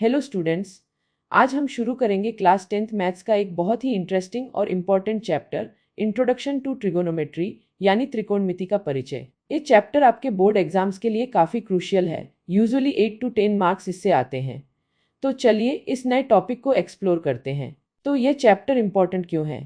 Hello students, आज हम शुरू करेंगे क्लास 10th मैथ्स का एक बहुत ही इंटरेस्टिंग और important chapter introduction to trigonometry यानी त्रिकोणमिति का परिचय। ये चैप्टर आपके बोर्ड एग्जाम्स के लिए काफ़ी क्रूशियल है। यूजुअली 8 to 10 मार्क्स इससे आते हैं। तो चलिए इस नए टॉपिक को एक्सप्लोर करते हैं। तो यह चैप्टर इंपॉर्टेंट क्यों है?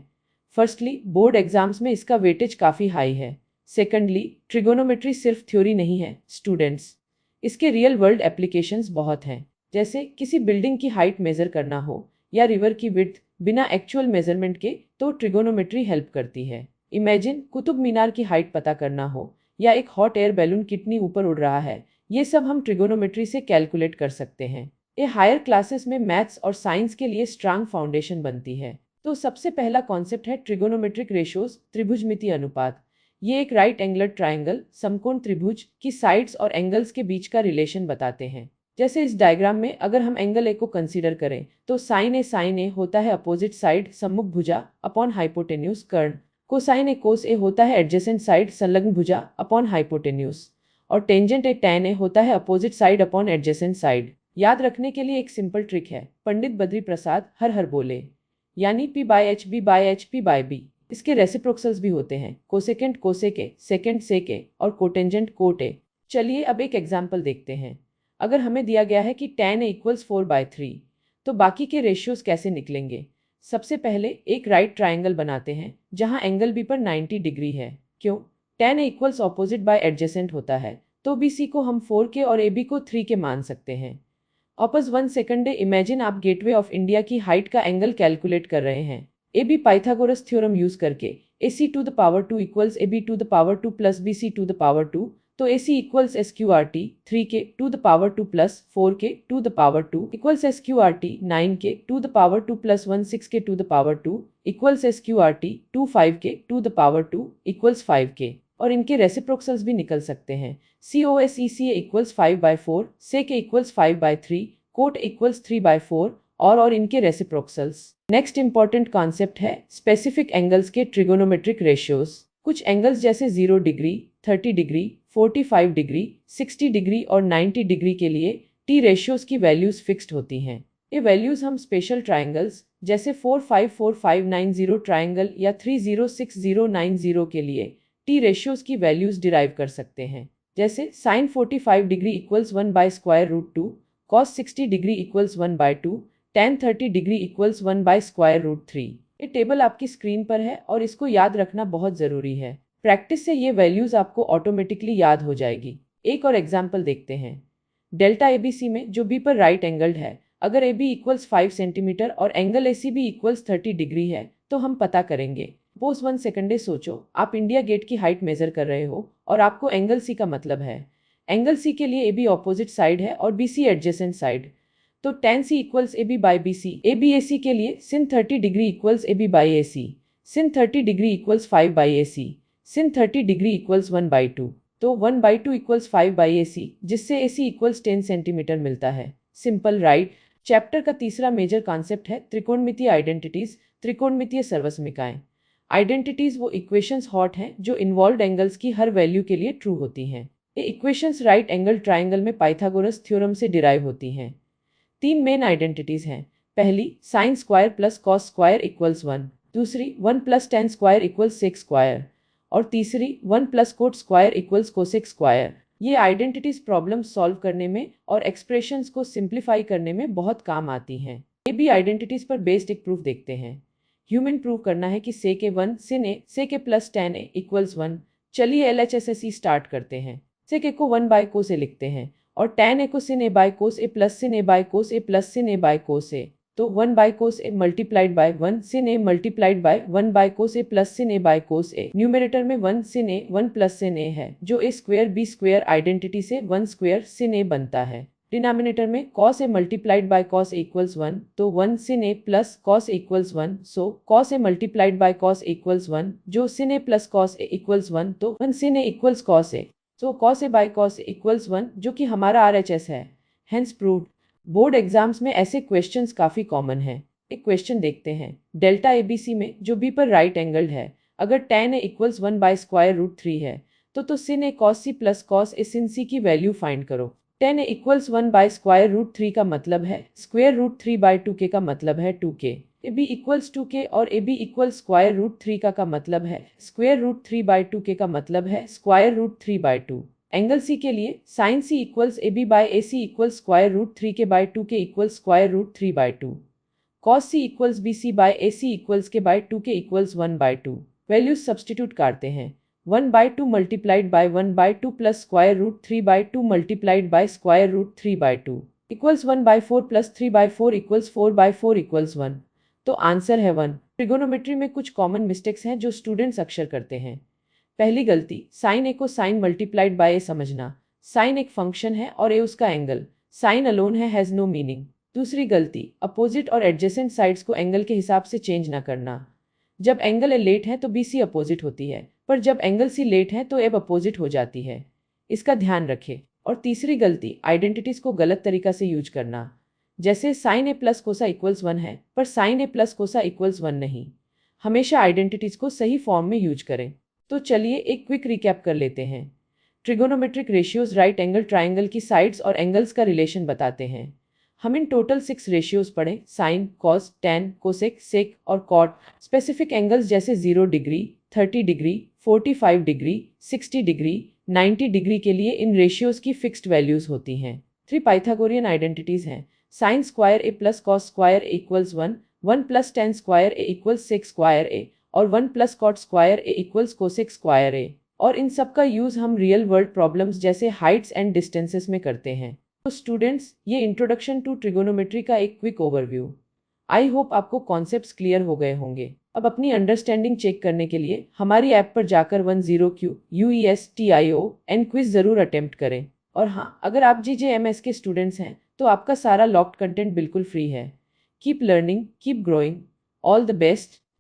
फर्स्टली, बोर्ड एग्जाम्स में इसका वेटेज काफ़ी हाई है। सेकेंडली, ट्रिगोनोमेट्री सिर्फ थ्योरी नहीं है स्टूडेंट्स, इसके रियल वर्ल्ड एप्लीकेशंस बहुत हैं। जैसे किसी बिल्डिंग की हाइट मेजर करना हो या रिवर की विड्थ बिना एक्चुअल मेजरमेंट के, तो ट्रिगोनोमेट्री हेल्प करती है। इमेजिन कुतुब मीनार की हाइट पता करना हो या एक हॉट एयर बैलून कितनी ऊपर उड़ रहा है, ये सब हम ट्रिगोनोमेट्री से कैलकुलेट कर सकते हैं। ये हायर क्लासेस में मैथ्स और साइंस के लिए स्ट्रांग फाउंडेशन बनती है। तो सबसे पहला कॉन्सेप्ट है ट्रिगोनोमेट्रिक रेशियोज, त्रिभुजमिति अनुपात। ये एक राइट एंगलर ट्राइंगल, समकोण त्रिभुज की साइड्स और एंगल्स के बीच का रिलेशन बताते हैं। जैसे इस डायग्राम में अगर हम एंगल ए को कंसीडर करें तो साइन ए होता है अपोजिट साइड सम्मुख भुजा अपॉन हाइपोटेन्यूज कर्ण। कोसाइन ए कोस ए होता है एडजेसेंट साइड संलग्न भुजा अपॉन हाइपोटेन्यूज। और टेंजेंट ए टैन ए होता है opposite side upon adjacent side. याद रखने के लिए एक सिंपल ट्रिक है, पंडित बद्री प्रसाद हर हर बोले, यानी P by H B by H P by B. इसके रेसिप्रोकल्स भी होते हैं, कोसेकेंट कोसेके, सेकेंड सेके और कोटेंजेंट कोट ए। चलिए अब एक एग्जाम्पल देखते हैं। अगर हमें दिया गया है कि tan a इक्वल्स 4/3, तो बाकी के रेशियोज कैसे निकलेंगे? सबसे पहले एक राइट ट्राइंगल बनाते हैं जहां एंगल बी पर 90 डिग्री है। क्यों? tan a equals opposite by adjacent होता है, तो BC को हम 4 के और AB को 3 के मान सकते हैं। ऑपस 1 सेकंड, इमेजिन आप गेटवे ऑफ इंडिया की हाइट का एंगल कैलकुलेट कर रहे हैं। AB पाइथागोरस थ्योरम यूज करके AC to the power 2 equals AB to the power 2 plus BC to the power 2। तो AC इक्वल्स SQRT 3 के टू द पावर 2 प्लस 4 के to the power 2 equals SQRT 9 के to the power 2 plus 1 6 के to the power 2 equals SQRT 2 5 के to the power 2 equals 5 के। और इनके reciprocals भी निकल सकते हैं। COSECA equals 5/4, SEC equals 5/3, cot equals 3/4 और इनके रेसिप्रोकल्स। नेक्स्ट इंपॉर्टेंट कॉन्सेप्ट है स्पेसिफिक एंगल्स के ट्रिगोनोमेट्रिक रेशियोज। कुछ एंगल्स जैसे 0 डिग्री, 30 डिग्री, 45 डिग्री, 60 डिग्री और 90 डिग्री के लिए टी रेशियोज की वैल्यूज फिक्स्ड होती हैं। ये वैल्यूज हम स्पेशल ट्राइंगल्स जैसे 454590 ट्राइंगल या 306090 के लिए टी रेशियोज की वैल्यूज डिराइव कर सकते हैं। जैसे sine 45 degree equals 1/√2, cos 60 degree equals 1/2, tan 30 degree equals 1/√3। ये टेबल आपकी स्क्रीन पर है और इसको याद रखना बहुत ज़रूरी है। प्रैक्टिस से ये वैल्यूज आपको ऑटोमेटिकली याद हो जाएगी। एक और एग्जाम्पल देखते हैं। डेल्टा ABC में जो B पर राइट एंगल्ड है, अगर AB इक्वल्स 5 सेंटीमीटर और एंगल ACB इक्वल्स 30 डिग्री है, तो हम पता करेंगे। पोस्ट 1 सेकंडे सोचो, आप इंडिया गेट की हाइट मेजर कर रहे हो और आपको एंगल C का मतलब है। एंगल C के लिए AB ऑपोजिट साइड है और BC एडजेसेंट साइड। तो tan C equals AB by BC। ABAC के लिए sin 30 degree equals AB by AC, sin 30 degree equals 5/AC, sin 30 degree equals 1/2। तो 1/2 इक्वल्स 5/AC, जिससे AC इक्वल्स 10 सेंटीमीटर मिलता है। Simple right? Chapter का तीसरा major concept है त्रिकोणमितीय आइडेंटिटीज, त्रिकोणमितीय सर्वसमीकाएं। आइडेंटिटीज वो इक्वेशंस हॉट हैं जो इन्वॉल्व एंगल्स की हर वैल्यू के लिए ट्रू होती हैं। ये इक्वेशंस राइट एंगल ट्राइंगल में पाइथागोरस थ्योरम से डिराइव होती हैं। 3 मेन आइडेंटिटीज हैं। पहली, sine square plus cos square equals 1। दूसरी, 1 plus tan square equals sec square. और तीसरी, 1 plus cot square equals cosec square. ये आइडेंटिटीज प्रॉब्लम सॉल्व करने में और एक्सप्रेशंस को सिंप्लीफाई करने में बहुत काम आती हैं। ये भी आइडेंटिटीज पर बेस्ड एक प्रूफ देखते हैं। ह्यूमन प्रूव करना है कि सेक ए 1 सिन ए सेक ए प्लस tan a इक्वल्स 1। चलिए LHSSE स्टार्ट करते हैं। सेक ए को 1 बाय कोस ए लिखते हैं और tan a को sin a by cos a plus sin a by cos a plus sin a by cos a. तो 1 by cos a multiplied by 1 sin a multiplied by 1 by cos a plus sin a by cos a. Numerator में 1 sin a 1 प्लस sin a है, जो a square b square identity से 1 square sin a बनता है। Denominator में cos a multiplied by cos a equals 1, तो 1 sin a plus cos a equals 1। So cos a multiplied by cos a equals 1, जो sin a plus cos a equals 1, तो 1 sin a equals cos a। So cos a by cos a equals 1, जो कि हमारा RHS है। Hence proved. Board exams में ऐसे questions काफ़ी common हैं। एक क्वेश्चन देखते हैं। डेल्टा ABC में जो B पर राइट एंगल्ड है, अगर tan a इक्वल्स 1/√3 है, तो sin a cos C plus cos a sin C की वैल्यू फाइंड करो। 10 इक्वल्स 1 बाय स्क्वायर रूट 3 का मतलब है स्क्वायर रूट 3 बाय 2k का मतलब है 2k। ए बी इक्वल्स 2k और A B equals square root 3 का मतलब है स्क्वायर रूट 3 बाय 2k का मतलब है square root 3 by 2। Angle c के लिए sine c equals a b by a c equals square root 3 k by 2k equals square root 3 by 2। Cos c equals b c by a c equals k by 2k equals 1 by 2। Values substitute करते हैं 1 by 2 multiplied by 1 by 2 plus square root 3 by 2 multiplied bye square root 3 by 2 equals 1 by 4 plus 3 by 4 equals 4 by 4 equals 1। तो answer है 1। Trigonometry में कुछ common mistakes हैं जो students अक्सर करते हैं। पहली गलती, साइन ए को साइन मल्टीप्लाइड बाय ए समझना। साइन एक फंक्शन है और ए उसका एंगल, साइन अलोन है हैज़ नो मीनिंग। दूसरी गलती, अपोजिट और एडजेसेंट साइड्स को एंगल के हिसाब से चेंज ना करना। जब एंगल ए लेट है तो बी सी अपोजिट होती है, पर जब एंगल सी लेट है तो एब अपोजिट हो जाती है। इसका ध्यान रखें। और तीसरी गलती, आइडेंटिटीज को गलत तरीका से यूज करना। जैसे साइन ए प्लस कोसा इक्वल्स 1 है, पर साइन ए प्लस कोसा इक्वल्स 1 नहीं। हमेशा आइडेंटिटीज को सही फॉर्म में यूज करें। तो चलिए एक क्विक रिकैप कर लेते हैं। Trigonometric ratios right angle triangle की साइड्स और एंगल्स का रिलेशन बताते हैं। हम इन टोटल 6 रेशियोज पढ़े, साइन, कॉस, टैन, कोसेक, सेक और कॉट। स्पेसिफिक एंगल्स जैसे 0 degree, 30 degree, 45 degree, 60 degree, 90 degree के लिए इन रेशियोज की फिक्स्ड वैल्यूज होती हैं। 3 पाइथागोरियन आइडेंटिटीज हैं। साइन स्क्वायर ए प्लस कॉस स्क्वायर ए इक्वल्स 1, 1 प्लस टैन स्क्वायर ए इक्वल्स सेक स्क्वायर ए और 1 प्लस कॉट स्क्वायर ए equals cosec square ए। और इन सब का यूज़ हम रियल वर्ल्ड प्रॉब्लम्स जैसे हाइट्स एंड डिस्टेंसेस में करते हैं। तो स्टूडेंट्स, ये इंट्रोडक्शन टू ट्रिगोनोमेट्री का एक क्विक ओवरव्यू। आई होप आपको कॉन्सेप्ट्स क्लियर हो गए होंगे। अब अपनी अंडरस्टैंडिंग चेक करने के लिए हमारी ऐप पर जाकर 10QUESTION क्विज ज़रूर अटेम्प्ट करें। और हाँ, अगर आप GJMS के स्टूडेंट्स हैं तो आपका सारा लॉक्ड कंटेंट बिल्कुल फ्री है। Keep learning, keep growing, all the best.